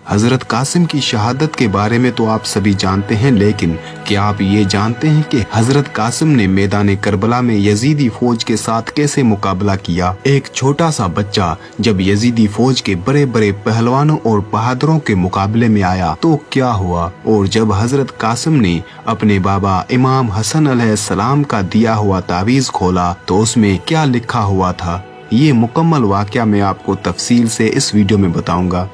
हजरत कासिम की शहादत के बारे में तो आप सभी जानते हैं, लेकिन क्या आप ये जानते हैं कि हजरत कासिम ने मैदान करबला में यजीदी फौज के साथ कैसे मुकाबला किया। एक छोटा सा बच्चा जब यजीदी फौज के बड़े बड़े पहलवानों और बहादुरों के मुकाबले में आया तो क्या हुआ, और जब हजरत कासिम ने अपने बाबा इमाम हसन अलैहिस्सलाम का दिया हुआ तावीज खोला तो उसमें क्या लिखा हुआ था, ये मुकम्मल वाक़या मैं आपको तफसील से इस वीडियो में बताऊंगा।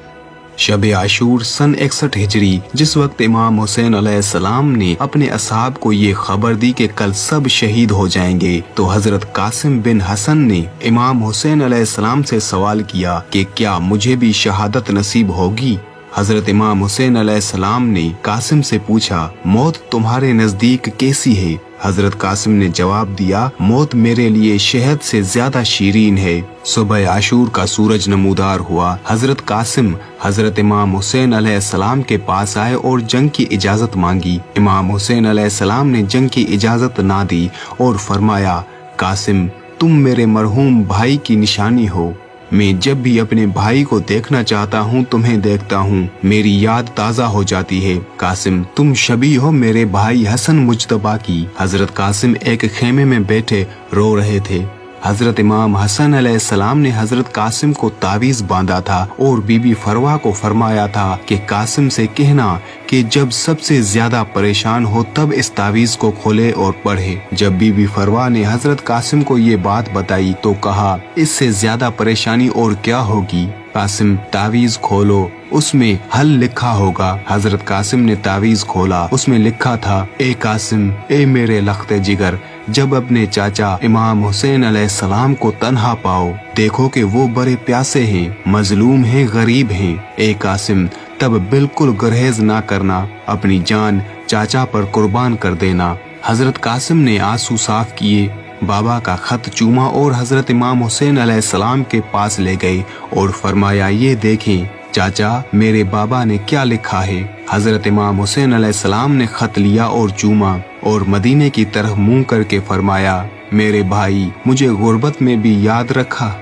शब आशूर सन 61 हिजरी, जिस वक्त इमाम हुसैन अलैहिस्सलाम ने अपने असहाब को ये खबर दी कि कल सब शहीद हो जाएंगे, तो हजरत कासिम बिन हसन ने इमाम हुसैन अलैहिस्सलाम से सवाल किया कि क्या मुझे भी शहादत नसीब होगी। हजरत इमाम हुसैन अलैहिस्सलाम ने कासिम से पूछा, मौत तुम्हारे नजदीक कैसी है। हजरत कासिम ने जवाब दिया, मौत मेरे लिए शहद से ज्यादा शीरीन है। सुबह आशूर का सूरज नमूदार हुआ। हजरत कासिम हजरत इमाम हुसैन अलैहिस्सलाम के पास आए और जंग की इजाजत मांगी। इमाम हुसैन अलैहिस्सलाम ने जंग की इजाजत ना दी और फरमाया, कासिम तुम मेरे मरहूम भाई की निशानी हो। मैं जब भी अपने भाई को देखना चाहता हूँ तुम्हें देखता हूँ, मेरी याद ताज़ा हो जाती है। कासिम तुम शबी हो मेरे भाई हसन मुज्तबा की। हजरत कासिम एक खेमे में बैठे रो रहे थे। हजरत इमाम हसन अलैहिस्सलाम ने हजरत कासिम को तावीज बांधा था और बीबी फरवा को फरमाया था कि कासिम से कहना कि जब सबसे ज्यादा परेशान हो तब इस तावीज को खोले और पढ़े। जब बीबी फरवा ने हजरत कासिम को ये बात बताई तो कहा, इससे ज्यादा परेशानी और क्या होगी। कासिम तावीज खोलो, उसमें हल लिखा होगा। हजरत कासिम ने तावीज खोला, उसमें लिखा था, ए कासिम ए मेरे लख्ते जिगर, जब अपने चाचा इमाम हुसैन अलैहिस्सलाम को तन्हा पाओ, देखो कि वो बड़े प्यासे हैं, मजलूम हैं, गरीब हैं। ए कासिम तब बिल्कुल गुरहेज ना करना, अपनी जान चाचा पर कुर्बान कर देना। हजरत कासिम ने आंसू साफ किए, बाबा का खत चूमा और हजरत इमाम हुसैन अलैहिस्सलाम के पास ले गए और फरमाया, ये देखें चाचा मेरे बाबा ने क्या लिखा है। हजरत इमाम हुसैन अलैहिस्सलाम ने खत लिया और चूमा और मदीने की तरफ मुंह करके फरमाया, मेरे भाई मुझे गुर्बत में भी याद रखा।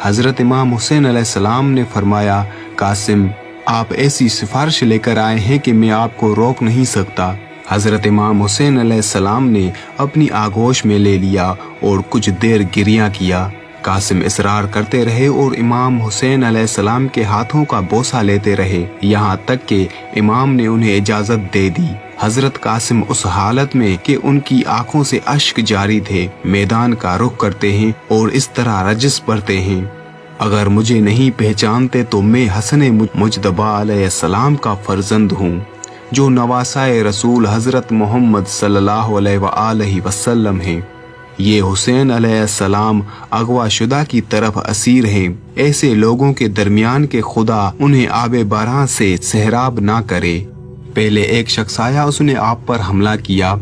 हजरत इमाम हुसैन अलैहिस्सलाम ने फरमाया, कासिम आप ऐसी सिफारिश लेकर आए हैं कि मैं आपको रोक नहीं सकता। हजरत इमाम हुसैन अलैहिस्सलाम ने अपनी आगोश में ले लिया और कुछ देर गिरिया किया। कासिम इसरार करते रहे और इमाम हुसैन अलैहिस्सलाम के हाथों का बोसा लेते रहे, यहाँ तक कि इमाम ने उन्हें इजाजत दे दी। हजरत कासिम उस हालत में कि उनकी आंखों से अश्क जारी थे, मैदान का रुख करते हैं और इस तरह रजिस पढ़ते हैं, अगर मुझे नहीं पहचानते तो मैं हसन मुज्तबा अलैहिस्सलाम का फर्जंद हूँ, जो नवासाए रसूल हजरत मोहम्मद सल्लल्लाहु अलैहि वसल्लम हैं। ये हुसैन अलैहिस्सलाम अगवा शुदा की तरफ असीर हैं। ऐसे लोगों के दरमियान के खुदा उन्हें आबे बारह से सहराब ना करे। पहले एक शख्स आया, उसने आप पर हमला किया।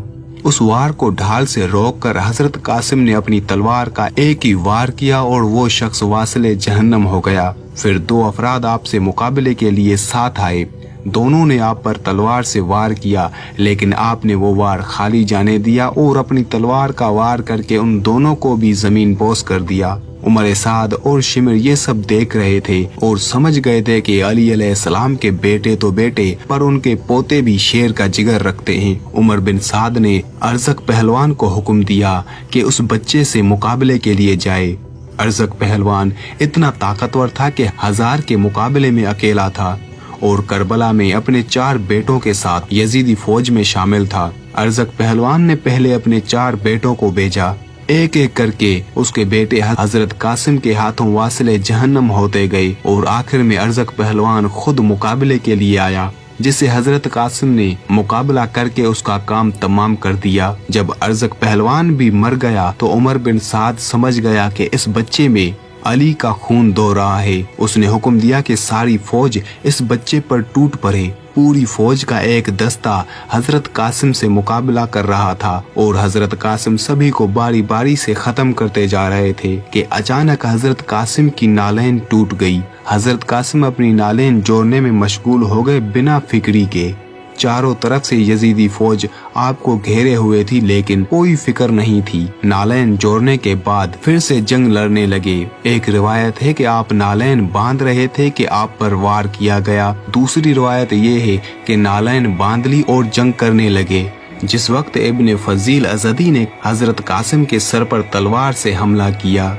उस वार को ढाल से रोककर हजरत कासिम ने अपनी तलवार का एक ही वार किया और वो शख्स वासिले जहन्नम हो गया। फिर दो अफराद आपसे मुकाबले के लिए साथ आए, दोनों ने आप पर तलवार से वार किया, लेकिन आपने वो वार खाली जाने दिया और अपनी तलवार का वार करके उन दोनों को भी जमीन बोस कर दिया। उमर साद और शिमर ये सब देख रहे थे और समझ गए थे कि अली अलैहिस्सलाम के बेटे तो बेटे पर उनके पोते भी शेर का जिगर रखते हैं। उमर बिन साद ने अरजक पहलवान को हुक्म दिया कि उस बच्चे से मुकाबले के लिए जाए। अरजक पहलवान इतना ताकतवर था कि 1000 के मुकाबले में अकेला था और करबला में अपने 4 बेटों के साथ यजीदी फौज में शामिल था। अरजक पहलवान ने पहले अपने 4 बेटों को भेजा, एक एक करके उसके बेटे हजरत कासिम के हाथों वासिले जहन्नम होते गए और आखिर में अरजक पहलवान खुद मुकाबले के लिए आया, जिसे हजरत कासिम ने मुकाबला करके उसका काम तमाम कर दिया। जब अरजक पहलवान भी मर गया तो उमर बिन साद समझ गया कि इस बच्चे में अली का खून दो रहा है। उसने हुक्म दिया कि सारी फौज इस बच्चे पर टूट पड़े। पूरी फौज का एक दस्ता हजरत कासिम से मुकाबला कर रहा था और हजरत कासिम सभी को बारी बारी से खत्म करते जा रहे थे कि अचानक हजरत कासिम की नालैन टूट गई। हजरत कासिम अपनी नालैन जोड़ने में मशगूल हो गए बिना फिक्री के। चारों तरफ से यजीदी फौज आपको घेरे हुए थी, लेकिन कोई फिक्र नहीं थी। नालैन जोड़ने के बाद फिर से जंग लड़ने लगे। एक रिवायत है कि आप नालैन बांध रहे थे कि आप पर वार किया गया। दूसरी रिवायत ये है कि नालैन बांध ली और जंग करने लगे। जिस वक्त इब्न फजील अज़दी ने हजरत कासिम के सर पर तलवार से हमला किया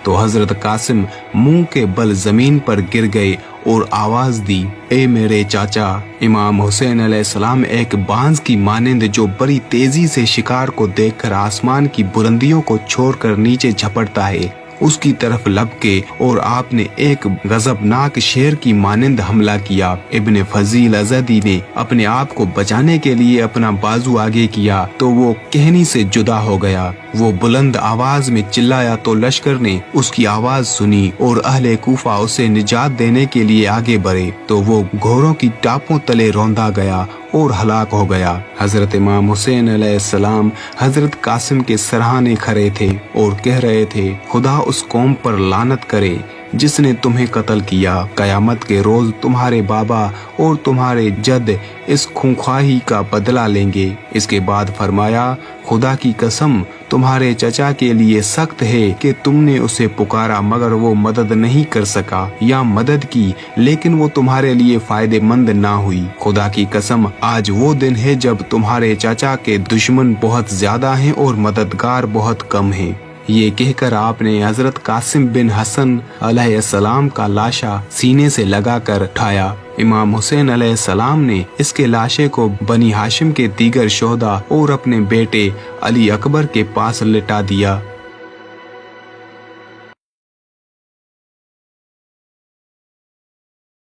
तो हजरत कासिम मुंह के बल जमीन पर गिर गए और आवाज दी, ए मेरे चाचा। इमाम हुसैन अलैहिस्सलाम एक बांस की मानिंद जो बड़ी तेजी से शिकार को देखकर आसमान की बुलंदियों को छोड़कर नीचे झपटता है, उसकी तरफ लपके और आपने एक गजबनाक शेर की मानिंद हमला किया। इब्न फजील अज़दी ने अपने आप को बचाने के लिए अपना बाजू आगे किया तो वो कहनी से जुदा हो गया। वो बुलंद आवाज में चिल्लाया तो लश्कर ने उसकी आवाज सुनी और अहले कूफा उसे निजात देने के लिए आगे बढ़े तो वो घोड़ों की टापों तले रौंदा गया और हलाक हो गया। हजरत इमाम हुसैन अलैहिस्सलाम हजरत कासिम के सराहने खड़े थे और कह रहे थे, खुदा उस कौम पर लानत करे जिसने तुम्हें कत्ल किया। कयामत के रोज तुम्हारे बाबा और तुम्हारे जद इस खूंखाही का बदला लेंगे। इसके बाद फरमाया, खुदा की कसम तुम्हारे चचा के लिए सख्त है कि तुमने उसे पुकारा मगर वो मदद नहीं कर सका, या मदद की लेकिन वो तुम्हारे लिए फायदेमंद ना हुई। खुदा की कसम आज वो दिन है जब तुम्हारे चाचा के दुश्मन बहुत ज्यादा हैं और मददगार बहुत कम हैं। ये कहकर आपने हजरत कासिम बिन हसन अलैहिस्सलाम का लाशा सीने से लगाकर उठाया। इमाम हुसैन अलैहिस्सलाम ने इसके लाशे को बनी हाशिम के दीगर शोहदा और अपने बेटे अली अकबर के पास लिटा दिया।